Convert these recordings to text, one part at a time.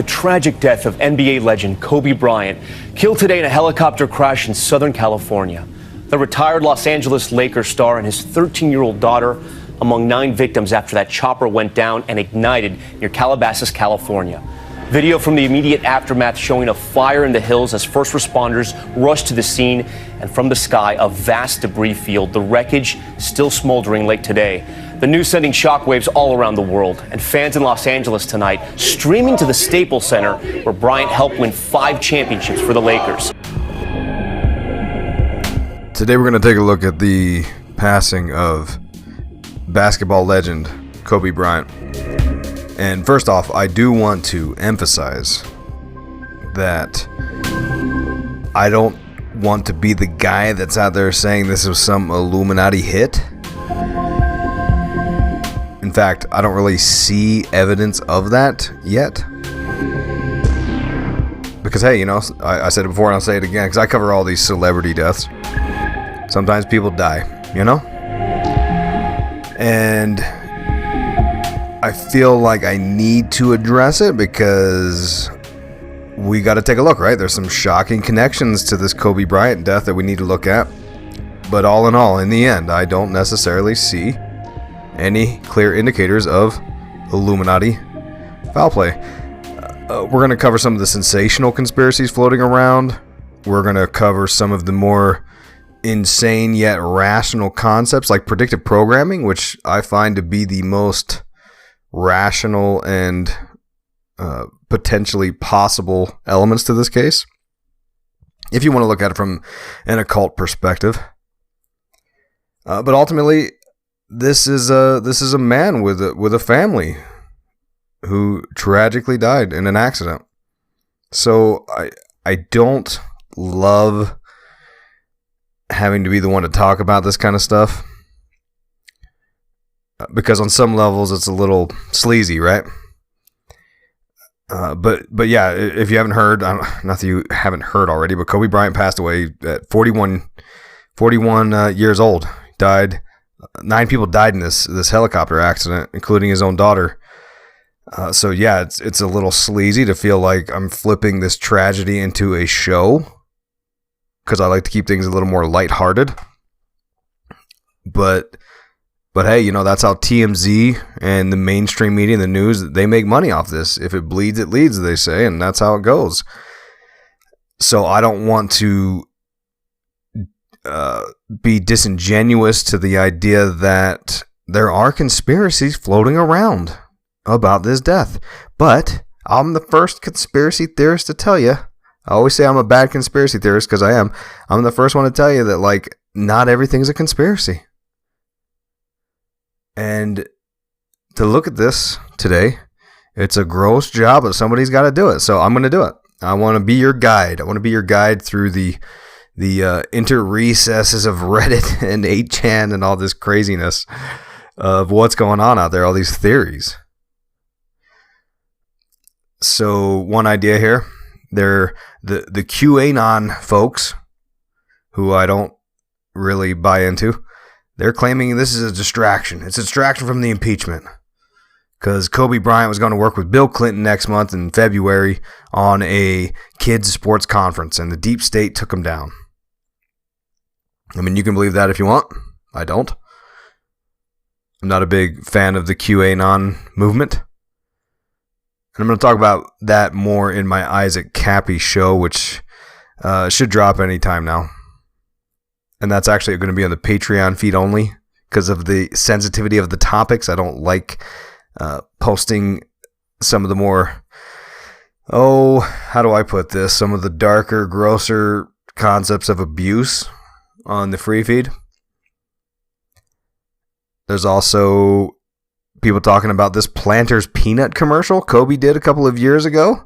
tragic death of NBA legend Kobe Bryant, killed today in a helicopter crash in Southern California. The retired Los Angeles Lakers star and his 13-year-old daughter among 9 victims after that chopper went down and ignited near Calabasas, California. Video from the immediate aftermath showing a fire in the hills as first responders rushed to the scene, and from the sky, a vast debris field, the wreckage still smoldering late today. The news sending shockwaves all around the world, and fans in Los Angeles tonight streaming to the Staples Center, where Bryant helped win 5 championships for the Lakers. Today we're going to take a look at the passing of basketball legend Kobe Bryant. And first off, I do want to emphasize that I don't want to be the guy that's out there saying this was some Illuminati hit. In fact, I don't really see evidence of that yet. Because, hey, you know, I said it before and I'll say it again, because I cover all these celebrity deaths. Sometimes people die, you know? And I feel like I need to address it because we got to take a look, right? There's some shocking connections to this Kobe Bryant death that we need to look at. But all in all, in the end, I don't necessarily see any clear indicators of Illuminati foul play. We're going to cover some of the sensational conspiracies floating around. We're going to cover some of the more insane yet rational concepts like predictive programming, which I find to be the most rational and potentially possible elements to this case, if you want to look at it from an occult perspective. But ultimately, this is a man with a family who tragically died in an accident. So I don't love having to be the one to talk about this kind of stuff, because on some levels it's a little sleazy, right? But yeah, if you haven't heard, not that you haven't heard already, but Kobe Bryant passed away at 41 years old. Died. 9 people died in this helicopter accident, including his own daughter. So yeah, it's a little sleazy to feel like I'm flipping this tragedy into a show, because I like to keep things a little more lighthearted. But hey, you know, that's how TMZ and the mainstream media and the news, they make money off this. If it bleeds, it leads, they say, and that's how it goes. So I don't want to be disingenuous to the idea that there are conspiracies floating around about this death. But I'm the first conspiracy theorist to tell you. I always say I'm a bad conspiracy theorist because I am. I'm the first one to tell you that, like, not everything's a conspiracy. And to look at this today, it's a gross job, but somebody's got to do it. So I'm going to do it. I want to be your guide. I want to be your guide through the inter recesses of Reddit and 8chan and all this craziness of what's going on out there, all these theories. So one idea here, they're the QAnon folks, who I don't really buy into. They're claiming this is a distraction. It's a distraction from the impeachment, because Kobe Bryant was going to work with Bill Clinton next month in February on a kids sports conference, and the deep state took him down. I mean, you can believe that if you want. I don't. I'm not a big fan of the QAnon movement. And I'm going to talk about that more in my Isaac Cappy show, which should drop anytime now. And that's actually going to be on the Patreon feed only because of the sensitivity of the topics. I don't like posting some of the more, how do I put this? Some of the darker, grosser concepts of abuse on the free feed. There's also people talking about this Planters peanut commercial Kobe did a couple of years ago.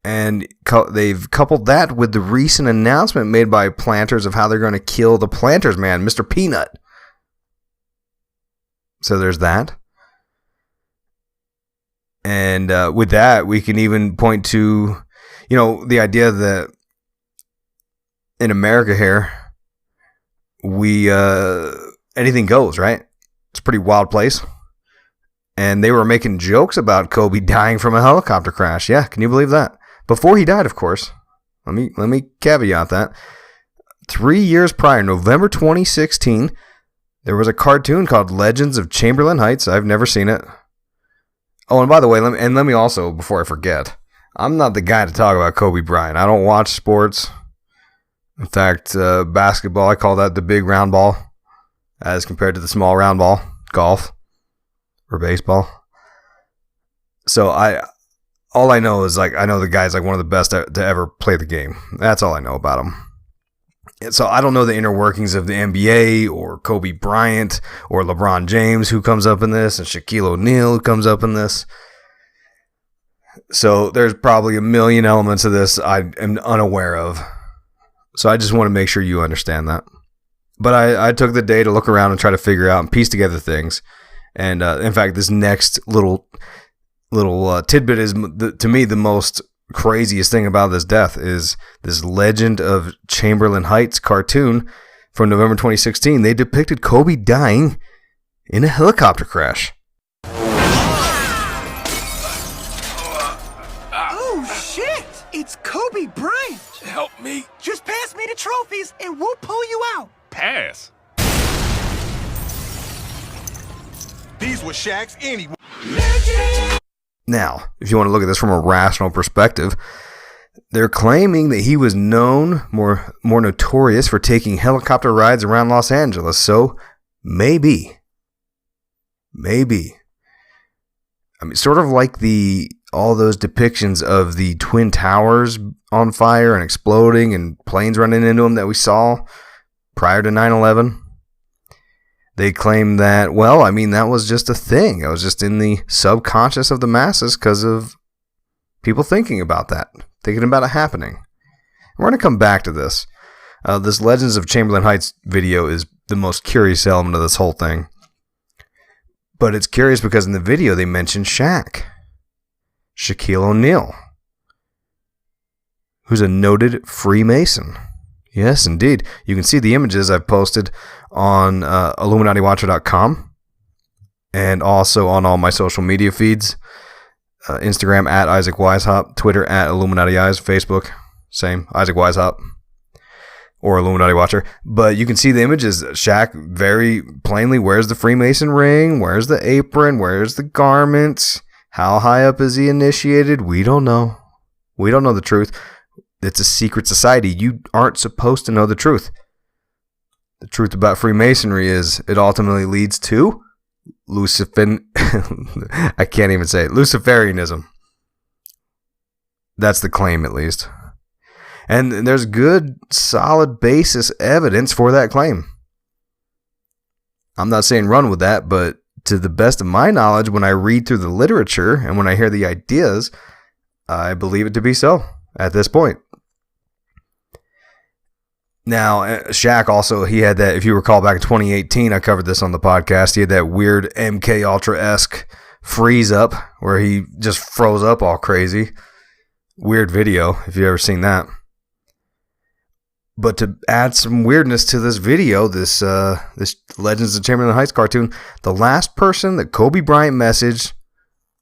And they've coupled that with the recent announcement made by Planters of how they're going to kill the Planters man, Mr. Peanut. So there's that. And with that, we can even point to, you know, the idea that in America here, we anything goes, right? It's a pretty wild place. And they were making jokes about Kobe dying from a helicopter crash. Yeah, can you believe that? Before he died, of course. Let me caveat that. 3 years prior, November 2016, there was a cartoon called Legends of Chamberlain Heights. I've never seen it. Oh, and by the way, let me also, before I forget, I'm not the guy to talk about Kobe Bryant. I don't watch sports. In fact, basketball, I call that the big round ball as compared to the small round ball, golf or baseball. So all I know is, like, I know the guy's like one of the best to ever play the game. That's all I know about him. And so I don't know the inner workings of the NBA or Kobe Bryant or LeBron James who comes up in this and Shaquille O'Neal who comes up in this. So there's probably a million elements of this I am unaware of. So I just want to make sure you understand that. But I took the day to look around and try to figure out and piece together things. And in fact, this next little tidbit is, to me, the most craziest thing about this death is this Legend of Chamberlain Heights cartoon from November 2016. They depicted Kobe dying in a helicopter crash. Oh, shit! It's Kobe Bryant! Help me. Just pass me the trophies and we'll pull you out. Pass. These were Shaq's anyway. Now, if you want to look at this from a rational perspective, they're claiming that he was known, more notorious for taking helicopter rides around Los Angeles. So maybe. I mean, sort of like all those depictions of the Twin Towers on fire and exploding and planes running into them that we saw prior to 9/11. They claim that, well, I mean, that was just a thing. It was just in the subconscious of the masses because of people thinking about that, thinking about it happening. We're going to come back to this. This Legends of Chamberlain Heights video is the most curious element of this whole thing. But it's curious because in the video they mention Shaquille O'Neal, who's a noted Freemason. Yes, indeed. You can see the images I've posted on IlluminatiWatcher.com and also on all my social media feeds. Instagram at Isaac Weishaupt, Twitter at Illuminati Eyes, Facebook, same, Isaac Weishaupt or Illuminati Watcher. But you can see the images. Shaq very plainly wears the Freemason ring, wears the apron, wears the garments. How high up is he initiated? We don't know. We don't know the truth. It's a secret society. You aren't supposed to know the truth. The truth about Freemasonry is it ultimately leads to I can't even say it. Luciferianism. That's the claim, at least. And there's good, solid basis evidence for that claim. I'm not saying run with that, but to the best of my knowledge, when I read through the literature and when I hear the ideas, I believe it to be so at this point. Now, Shaq also, he had that, if you recall back in 2018, I covered this on the podcast, he had that weird MK Ultra-esque freeze up where he just froze up all crazy. Weird video, if you've ever seen that. But to add some weirdness to this video, this Legends of Chamberlain Heights cartoon, the last person that Kobe Bryant messaged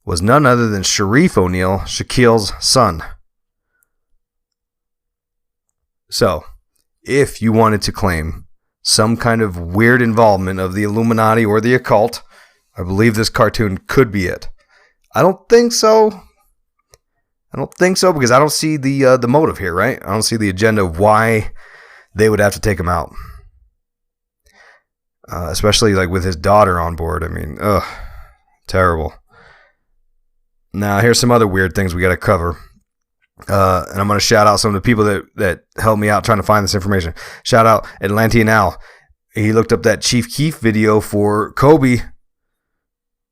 was none other than Sharif O'Neal, Shaquille's son. So, if you wanted to claim some kind of weird involvement of the Illuminati or the occult, I believe this cartoon could be it. I don't think so. Because I don't see the motive here, right? I don't see the agenda of why they would have to take him out. Especially like with his daughter on board. I mean, terrible. Now, here's some other weird things we got to cover. And I'm going to shout out some of the people that helped me out trying to find this information. Shout out Atlantean Al. He looked up that Chief Keef video for Kobe.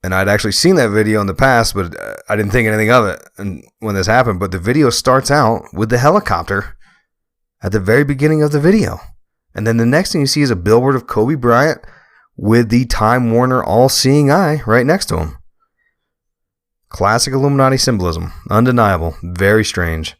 And I'd actually seen that video in the past, but I didn't think anything of it and when this happened. But the video starts out with the helicopter at the very beginning of the video. And then the next thing you see is a billboard of Kobe Bryant with the Time Warner all-seeing eye right next to him. Classic Illuminati symbolism. Undeniable. Very strange.